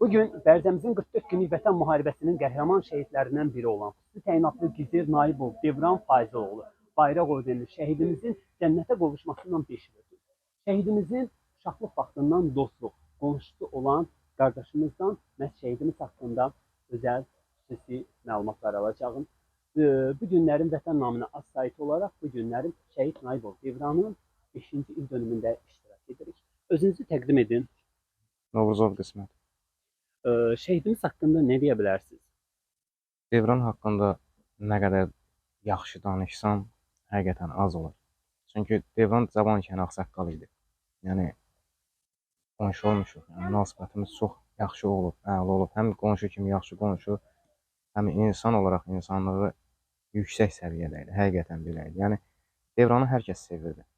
Bugün Bərzəmizin 44 günlük Vətən müharibəsinin qəhrəman şəhidlərindən biri olan xüsusi təyinatlı Gizir Naibov Devran Fayzoğlu bayraq ordeni şəhidimizin cənnətə qovuşmasından 5 il ötür. Şəhidimizin uşaqlıq vaxtından dostluq, qonşusu olan qardaşımızdan məhz şəhidimiz haqqında özəl xüsusi məlumatlar alacağım. Bu günlərin Vətən naminə az saytı olaraq bu günlərin şəhid Naibov Devranın 5-ci il dönümündə iştirak edirik. Özünüzü təqdim edin. Novruzov qismət. Şəhidimiz haqqında nə deyə bilərsiniz? Devran haqqında nə qədər yaxşı danışsam, həqiqətən az olur. Çünki Devran cavan ikən ağsaqqal idi. Yəni, qonşu olmuşuq. Yəni, münasibətimiz çox yaxşı olub, əla olub. Həm qonşu kimi yaxşı qonşu, həm insan olaraq insanlığı yüksək səviyyədə idi. Həqiqətən belə idi. Yəni, Devranı hər kəs sevirdi.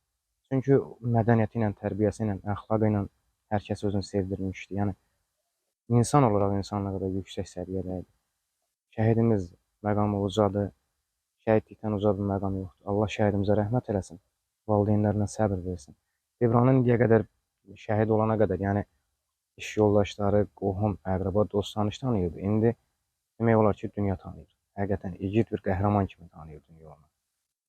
Çünki mədəniyyəti ilə, tərbiyəsi ilə, əxlaqı ilə hər kəs özünü sevdirmişdi. Yəni, insan olaraq insanlığı da yüksək səviyyədə idi. Şəhidimiz məqamı ucadır. Şəhidlikdən uca bir məqam yoxdur. Allah şəhidimizə rəhmət eləsin. Valideynlərinə səbr versin. Devranın indiyə qədər şəhid olana qədər, yəni iş yoldaşları, qohum, əqrəba, dost tanış tanıyırdı. İndi demək olar ki, dünya tanıyır. Həqiqətən igid bir qəhrəman kimi tanıyır dünya onu.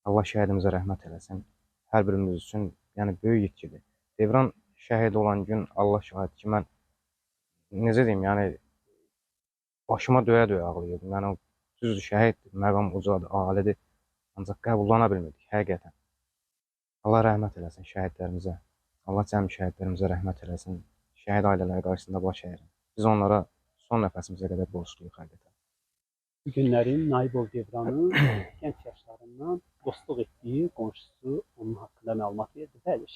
Allah şəhidimizə rəhmət eləsin. Hər birimiz üçün yəni böyük itkidir. Devran şəhid olan gün Allah şahid ki, mən necə deyim, yəni başıma döyə-döyə ağlayırdım. Yəni, düzdür, şəhiddir, məqam ucadır, alidir. Ancaq qəbullana bilmirdik, həqiqətən. Allah rəhmət eləsin şəhidlərimizə. Allah cəmi şəhidlərimizə rəhmət eləsin. Şəhid ailələri qarşısında baş əyirin. Biz onlara son nəfəsimizə qədər borcluyuq, həqiqətən. Bu günlərin Naibov Devranın gənc yaşlarından dostluq etdiyi qonşusu onun haqqında məlumat verdi. Bəli,